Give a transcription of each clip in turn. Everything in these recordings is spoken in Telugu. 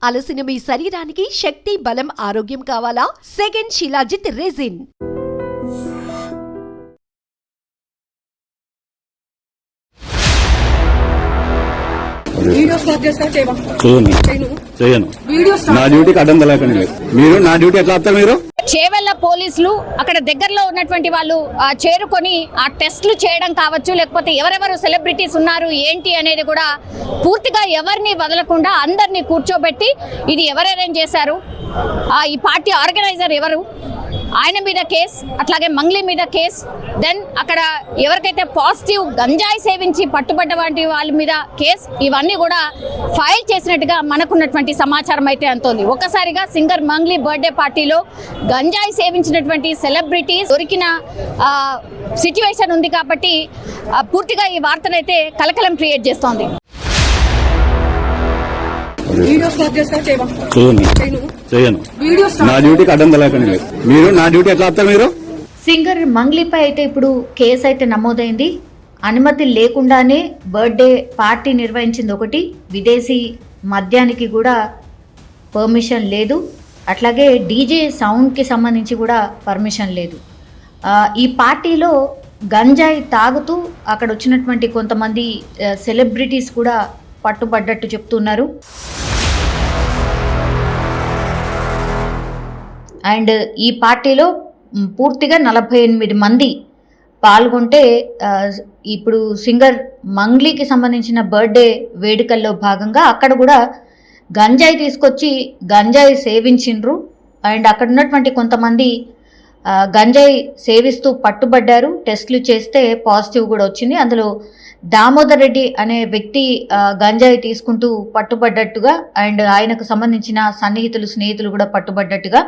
అలసిన మీ శరీరానికి శక్తి, బలం, ఆరోగ్యం కావాలా? Second shilajit resin. నా డ్యూటీకి అడ్డం తలేకండి. మీరు నా డ్యూటీ ఎట్లా వస్తారు? మీరు చేవెళ్ల పోలీసులు అక్కడ దగ్గరలో ఉన్నటువంటి వాళ్ళు చేరుకొని ఆ టెస్టులు చేయడం కావచ్చు, లేకపోతే ఎవరెవరు సెలబ్రిటీస్ ఉన్నారు ఏంటి అనేది కూడా పూర్తిగా ఎవరిని వదలకుండా అందరినీ కూర్చోబెట్టి ఇది ఎవరు అరేంజ్ చేశారు, ఈ పార్టీ ఆర్గనైజర్ ఎవరు, ఆయన మీద కేస్, అట్లాగే మంగ్లీ మీద కేస్, దెన్ అక్కడ ఎవరికైతే పాజిటివ్ గంజాయి సేవించి పట్టుబడ్డ వంటి వాళ్ళ మీద కేస్, ఇవన్నీ కూడా ఫైల్ చేసినట్టుగా మనకున్నటువంటి సమాచారం అయితే అంతోంది. ఒక్కసారిగా సింగర్ మంగ్లీ బర్త్డే పార్టీలో గంజాయి సేవించినటువంటి సెలబ్రిటీస్ దొరికిన సిచ్యువేషన్ ఉంది కాబట్టి పూర్తిగా ఈ వార్తనైతే కలకలం క్రియేట్ చేస్తోంది. నా డ్యూటీకి అడ్డం తలేకండి. మీరు నా డ్యూటీ ఎట్లా వస్తారు? మీరు సింగర్ మంగ్లీపై అయితే ఇప్పుడు కేసు అయితే నమోదైంది. అనుమతి లేకుండానే బర్త్డే పార్టీ నిర్వహించింది ఒకటి, విదేశీ మద్యానికి కూడా పర్మిషన్ లేదు, అట్లాగే డీజే సౌండ్కి సంబంధించి కూడా పర్మిషన్ లేదు. ఈ పార్టీలో గంజాయి తాగుతూ అక్కడ వచ్చినటువంటి కొంతమంది సెలబ్రిటీస్ కూడా పట్టుబడ్డట్టు చెప్తున్నారు. అండ్ ఈ పార్టీలో పూర్తిగా 48 మంది పాల్గొంటే ఇప్పుడు సింగర్ మంగ్లీకి సంబంధించిన బర్త్డే వేడుకల్లో భాగంగా అక్కడ కూడా గంజాయి తీసుకొచ్చి గంజాయి సేవించిండ్రు. అండ్ అక్కడ ఉన్నటువంటి కొంతమంది గంజాయి సేవిస్తూ పట్టుబడ్డారు. టెస్టులు చేస్తే పాజిటివ్ కూడా వచ్చింది. అందులో దామోదర్ రెడ్డి అనే వ్యక్తి గంజాయి తీసుకుంటూ పట్టుబడ్డట్టుగా అండ్ ఆయనకు సంబంధించిన సన్నిహితులు, స్నేహితులు కూడా పట్టుబడ్డట్టుగా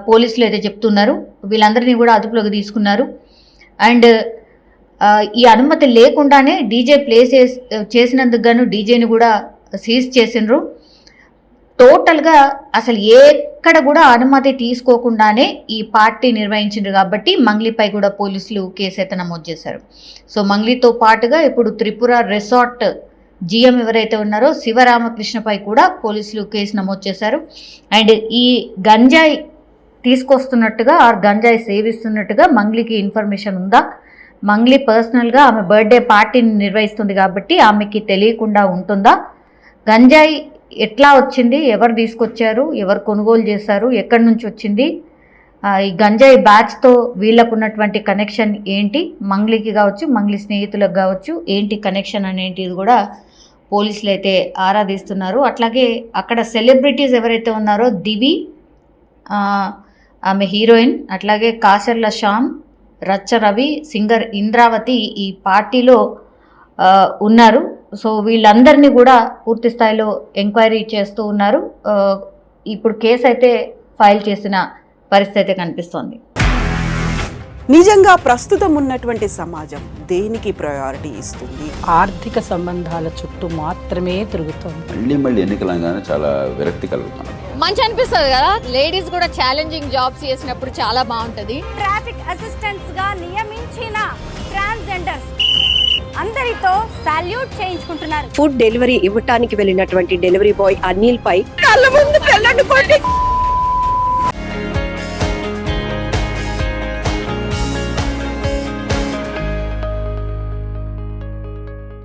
పోలీసులు అయితే చెప్తున్నారు. వీళ్ళందరినీ కూడా అదుపులోకి తీసుకున్నారు. అండ్ ఈ అనుమతి లేకుండానే డీజే ప్లే చేసినందుకు గాను డీజేని కూడా సీజ్ చేసిండ్రు. టోటల్గా అసలు ఎక్కడ కూడా అనుమతి తీసుకోకుండానే ఈ పార్టీ నిర్వహించిండ్రు కాబట్టి మంగ్లీపై కూడా పోలీసులు కేసు అయితే నమోదు చేశారు. సో మంగ్లీతో పాటుగా ఇప్పుడు త్రిపుర రిసార్ట్ జిఎం ఎవరైతే ఉన్నారో శివరామకృష్ణపై కూడా పోలీసులు కేసు నమోదు చేశారు. అండ్ ఈ గంజాయి తీసుకొస్తున్నట్టుగా గంజాయి సేవిస్తున్నట్టుగా మంగ్లీకి ఇన్ఫర్మేషన్ ఉందా? మంగ్లీ పర్సనల్గా ఆమె బర్త్డే పార్టీని నిర్వహిస్తుంది కాబట్టి ఆమెకి తెలియకుండా ఉంటుందా? గంజాయి ఎట్లా వచ్చింది, ఎవరు తీసుకొచ్చారు, ఎవరు కొనుగోలు చేశారు, ఎక్కడి నుంచి వచ్చింది, ఈ గంజాయి బ్యాచ్తో వీళ్ళకు ఉన్నటువంటి కనెక్షన్ ఏంటి, మంగ్లీకి కావచ్చు, మంగ్లీ స్నేహితులకు కావచ్చు, ఏంటి కనెక్షన్ అనేటిది కూడా పోలీసులు అయితే ఆరాధిస్తున్నారు. అట్లాగే అక్కడ సెలబ్రిటీస్ ఎవరైతే ఉన్నారో దివి, ఆమె హీరోయిన్, అట్లాగే కాసర్ల శ్యామ్, రచ్చ రవి, సింగర్ ఇంద్రావతి ఈ పార్టీలో ఉన్నారు. సో వీళ్ళందరినీ కూడా పూర్తి స్థాయిలో ఎంక్వైరీ చేస్తూ ఉన్నారు. ఇప్పుడు కేసు అయితే ఫైల్ చేసిన పరిస్థితి కనిపిస్తోంది. నిజంగా ప్రస్తుతం ఉన్నటువంటి సమాజం దేనికి ప్రయారిటీ ఇస్తుంది? ఆర్థిక సంబంధాల చుట్టూ మాత్రమే తిరుగుతుంది. మళ్ళీ ఎన్నికలంగానే చాలా విరక్తి కలుగుతుంది. మంచి అనిపిస్తుంది కదా, లేడీస్ కూడా ఛాలెంజింగ్ జాబ్స్ చేసినప్పుడు చాలా బాగుంటది. ట్రాఫిక్ అసిస్టెంట్స్ గా నియమించిన ట్రాన్స్జెండర్స్ అందరితో సాల్యూట్ చేయించుకుంటున్నారు. ఫుడ్ డెలివరీ ఇవ్వటానికి వెళ్ళినటువంటి డెలివరీ బాయ్ అనిల్ పై కళ్ళ ముందు